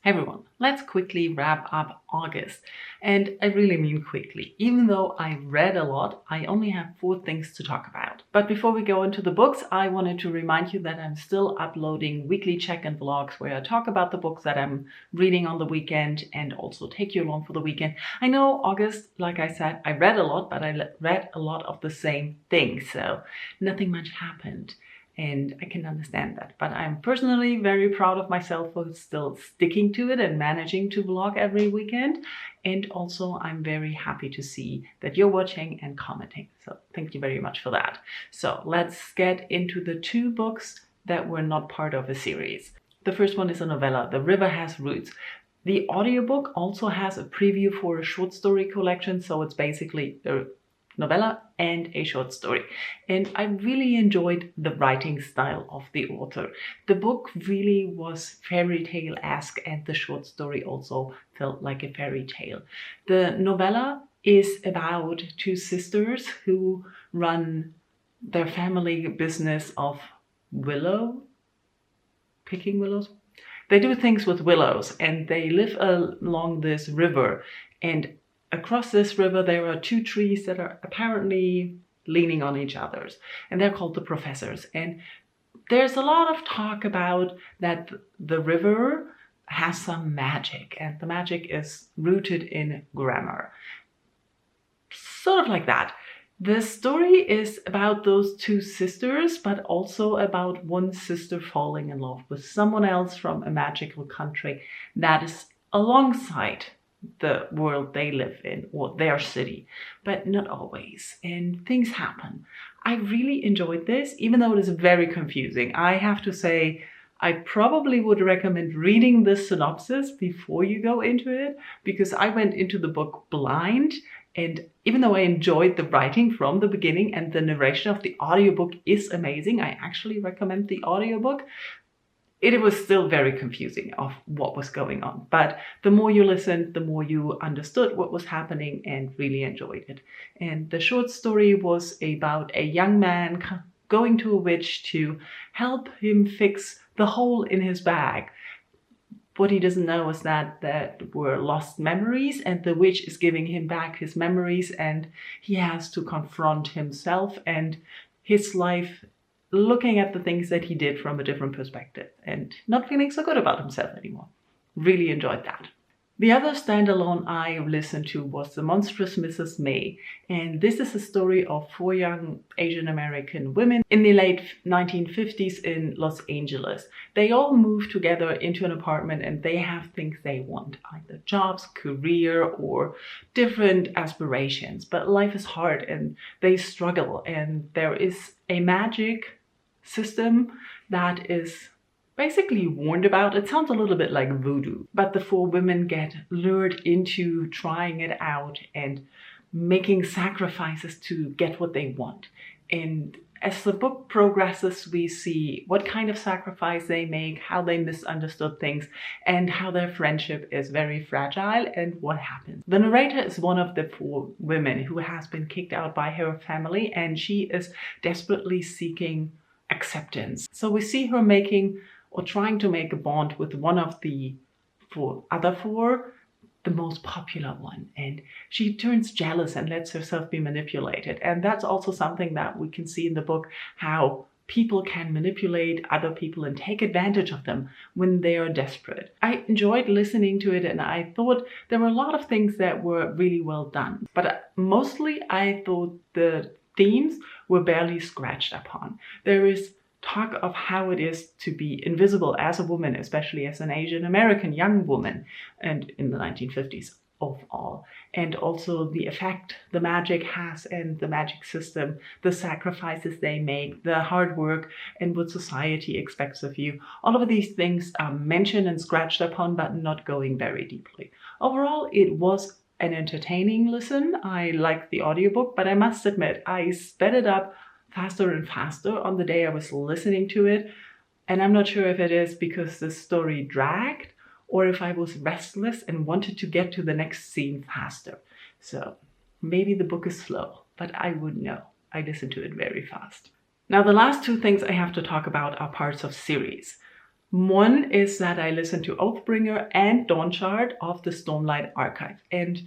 Everyone, let's quickly wrap up August. And I really mean quickly. Even though I read a lot, I only have 4 things to talk about. But before we go into the books, I wanted to remind you that I'm still uploading weekly check-in vlogs where I talk about the books that I'm reading on the weekend and also take you along for the weekend. I know August, like I said, I read a lot, but I read a lot of the same things, so nothing much happened. And I can understand that. But I'm personally very proud of myself for still sticking to it and managing to vlog every weekend. And also I'm very happy to see that you're watching and commenting. So thank you very much for that. So let's get into the 2 books that were not part of a series. The first one is a novella, The River Has Roots. The audiobook also has a preview for a short story collection. So it's basically a novella and a short story. And I really enjoyed the writing style of the author. The book really was fairy tale-esque and the short story also felt like a fairy tale. The novella is about 2 sisters who run their family business of picking willows. They do things with willows and they live along this river, and across this river, there are 2 trees that are apparently leaning on each other, and they're called the professors. And there's a lot of talk about that the river has some magic, and the magic is rooted in grammar. Sort of like that. The story is about those 2 sisters, but also about one sister falling in love with someone else from a magical country that is alongside the world they live in or their city, but not always, and things happen. I really enjoyed this, even though it is very confusing. I have to say, I probably would recommend reading the synopsis before you go into it, because I went into the book blind, and even though I enjoyed the writing from the beginning and the narration of the audiobook is amazing, I actually recommend the audiobook. It was still very confusing of what was going on. But the more you listened, the more you understood what was happening and really enjoyed it. And the short story was about a young man going to a witch to help him fix the hole in his bag. What he doesn't know is that there were lost memories, and the witch is giving him back his memories, and he has to confront himself and his life, looking at the things that he did from a different perspective and not feeling so good about himself anymore. Really enjoyed that. The other standalone I listened to was The Monstrous Mrs. May, and this is a story of 4 young Asian American women in the late 1950s in Los Angeles. They all move together into an apartment and they have things they want, either jobs, career, or different aspirations. But life is hard and they struggle, and there is a magic system that is basically warned about. It sounds a little bit like voodoo, but the 4 women get lured into trying it out and making sacrifices to get what they want. And as the book progresses, we see what kind of sacrifice they make, how they misunderstood things, and how their friendship is very fragile and what happens. The narrator is one of the 4 women who has been kicked out by her family, and she is desperately seeking acceptance. So we see her making or trying to make a bond with one of the other 4, the most popular one, and she turns jealous and lets herself be manipulated. And that's also something that we can see in the book, how people can manipulate other people and take advantage of them when they are desperate. I enjoyed listening to it, and I thought there were a lot of things that were really well done, but mostly I thought the themes were barely scratched upon. There is talk of how it is to be invisible as a woman, especially as an Asian American young woman, and in the 1950s of all. And also the effect the magic has and the magic system, the sacrifices they make, the hard work, and what society expects of you. All of these things are mentioned and scratched upon, but not going very deeply. Overall, it was an entertaining listen. I liked the audiobook, but I must admit, I sped it up faster and faster on the day I was listening to it. And I'm not sure if it is because the story dragged or if I was restless and wanted to get to the next scene faster. So maybe the book is slow, but I wouldn't know. I listened to it very fast. Now, the last 2 things I have to talk about are parts of series. One is that I listened to Oathbringer and Dawnchart of the Stormlight archive, and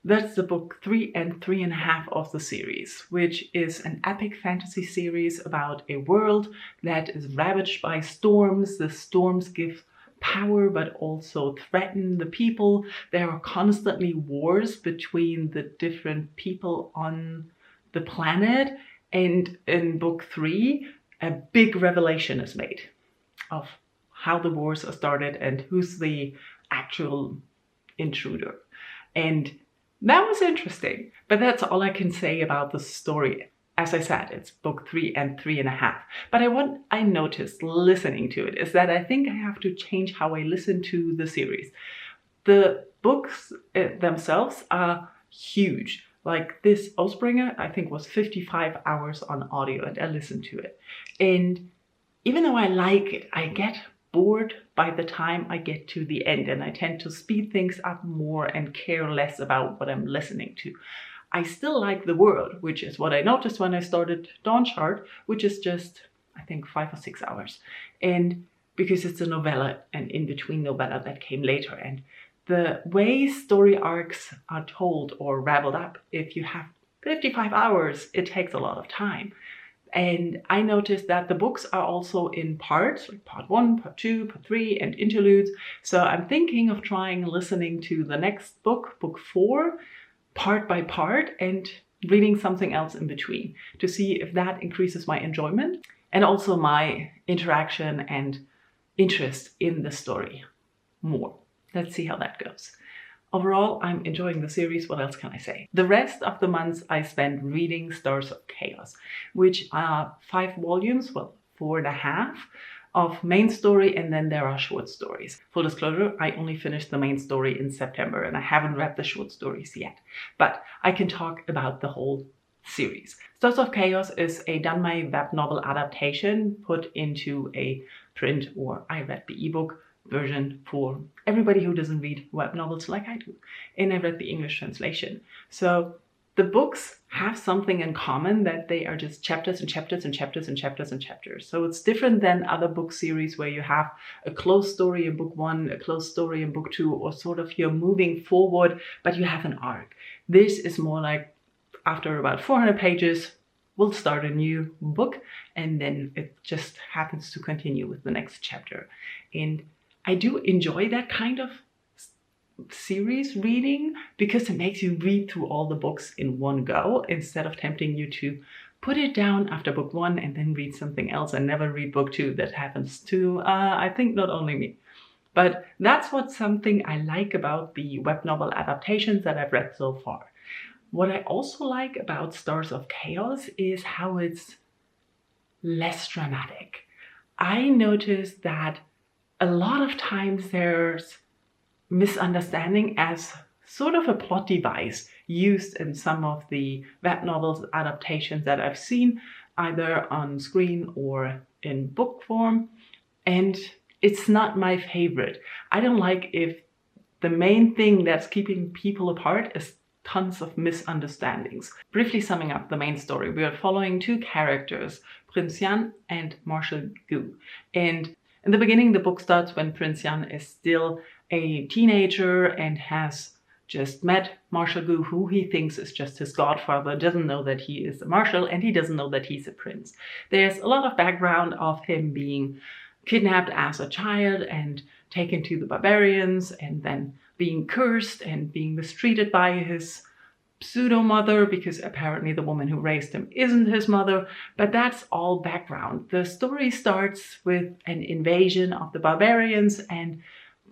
that's the book 3 and 3.5 of the series, which is an epic fantasy series about a world that is ravaged by storms. The storms give power but also threaten the people. There are constantly wars between the different people on the planet, and in book 3 a big revelation is made of how the wars are started and who's the actual intruder. And that was interesting, but that's all I can say about the story. As I said, it's book 3 and 3.5. But I noticed listening to it is that I think I have to change how I listen to the series. The books themselves are huge. Like this Oathbringer, I think was 55 hours on audio, and I listened to it. And even though I like it, I get bored by the time I get to the end, and I tend to speed things up more and care less about what I'm listening to. I still like the world, which is what I noticed when I started Dawnchart, which is just, I think, 5 or 6 hours. And because it's a novella, an in-between novella that came later. And the way story arcs are told or raveled up, if you have 55 hours, it takes a lot of time. And I noticed that the books are also in parts, like part 1, part 2, part 3, and interludes. So I'm thinking of trying listening to the next book, book 4, part by part, and reading something else in between to see if that increases my enjoyment and also my interaction and interest in the story more. Let's see how that goes. Overall, I'm enjoying the series. What else can I say? The rest of the months I spent reading Stars of Chaos, which are 5 volumes, well, 4.5 of main story, and then there are short stories. Full disclosure, I only finished the main story in September and I haven't read the short stories yet, but I can talk about the whole series. Stars of Chaos is a Danmai web novel adaptation put into a print, or I read the ebook version for everybody who doesn't read web novels like I do. And I read the English translation. So the books have something in common, that they are just chapters and chapters and chapters and chapters and chapters. So it's different than other book series where you have a closed story in book 1, a closed story in book 2, or sort of you're moving forward, but you have an arc. This is more like after about 400 pages, we'll start a new book, and then it just happens to continue with the next chapter. And I do enjoy that kind of series reading because it makes you read through all the books in one go instead of tempting you to put it down after book 1 and then read something else and never read book 2. That happens to, I think, not only me. But that's something I like about the web novel adaptations that I've read so far. What I also like about Stars of Chaos is how it's less dramatic. I noticed that a lot of times there's misunderstanding as sort of a plot device used in some of the web novels adaptations that I've seen, either on screen or in book form. And it's not my favorite. I don't like if the main thing that's keeping people apart is tons of misunderstandings. Briefly summing up the main story, we are following 2 characters, Prince Yan and Marshal Gu. And in the beginning, the book starts when Prince Yan is still a teenager and has just met Marshal Gu, who he thinks is just his godfather, doesn't know that he is a marshal, and he doesn't know that he's a prince. There's a lot of background of him being kidnapped as a child and taken to the barbarians, and then being cursed and being mistreated by his pseudo-mother, because apparently the woman who raised him isn't his mother, but that's all background. The story starts with an invasion of the barbarians and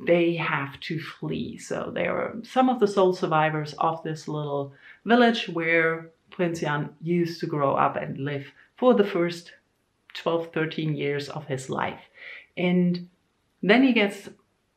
they have to flee. So there are some of the sole survivors of this little village where Prince Yan used to grow up and live for the first 12, 13 years of his life. And then he gets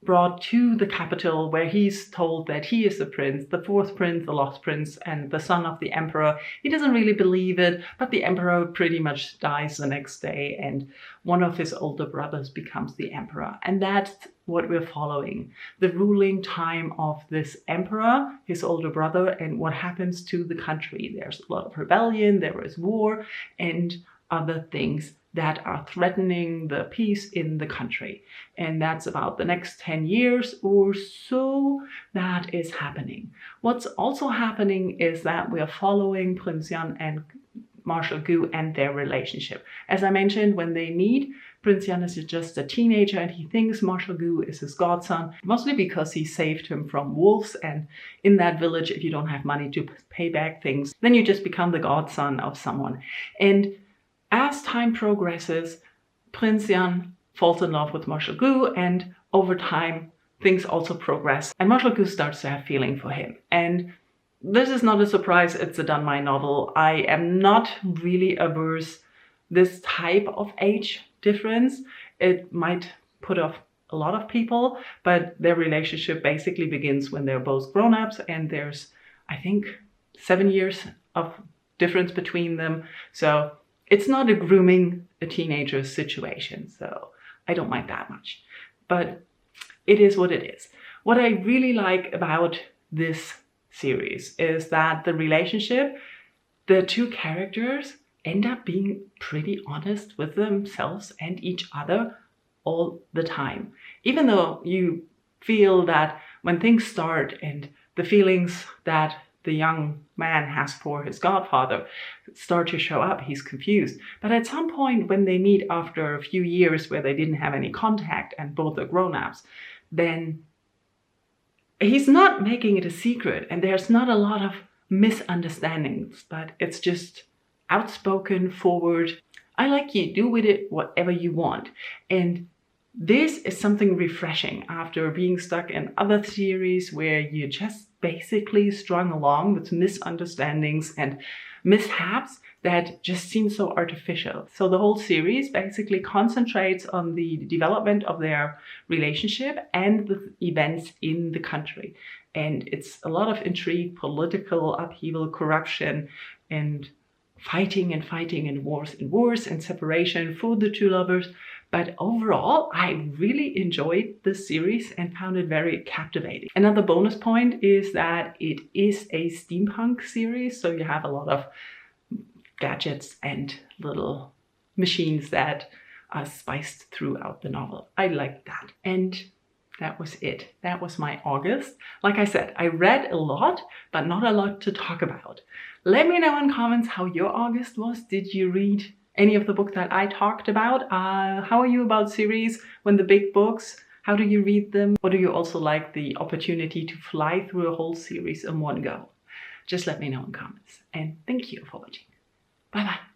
brought to the capital where he's told that he is the prince, the 4th prince, the lost prince, and the son of the emperor. He doesn't really believe it, but the emperor pretty much dies the next day and one of his older brothers becomes the emperor. And that's what we're following. The ruling time of this emperor, his older brother, and what happens to the country. There's a lot of rebellion, there is war, and other things that are threatening the peace in the country. And that's about the next 10 years or so that is happening. What's also happening is that we are following Prince Jan and Marshal Gu and their relationship. As I mentioned, when they meet, Prince Jan is just a teenager and he thinks Marshal Gu is his godson, mostly because he saved him from wolves. And in that village, if you don't have money to pay back things, then you just become the godson of someone. And as time progresses, Prince Jan falls in love with Marshal Gu, and over time, things also progress. And Marshal Gu starts to have feeling for him. And this is not a surprise, it's a Dunmai novel. I am not really averse this type of age difference. It might put off a lot of people, but their relationship basically begins when they're both grown-ups, and there's, I think, 7 years of difference between them. So it's not a grooming a teenager situation, so I don't mind that much. But it is what it is. What I really like about this series is that the relationship, the two characters end up being pretty honest with themselves and each other all the time. Even though you feel that when things start and the feelings that the young man has for his godfather start to show up, he's confused. But at some point when they meet after a few years where they didn't have any contact and both are grown-ups, then he's not making it a secret and there's not a lot of misunderstandings, but it's just outspoken, forward. I like you, do with it whatever you want. And this is something refreshing after being stuck in other series where you just basically strung along with misunderstandings and mishaps that just seem so artificial. So the whole series basically concentrates on the development of their relationship and the events in the country. And it's a lot of intrigue, political upheaval, corruption, and fighting and wars and separation for the two lovers. But overall, I really enjoyed this series and found it very captivating. Another bonus point is that it is a steampunk series, so you have a lot of gadgets and little machines that are spiced throughout the novel. I like that. And that was it. That was my August. Like I said, I read a lot, but not a lot to talk about. Let me know in comments how your August was. Did you read any of the book that I talked about? How are you about series when the big books? How do you read them? Or do you also like the opportunity to fly through a whole series in one go? Just let me know in comments. And thank you for watching. Bye bye.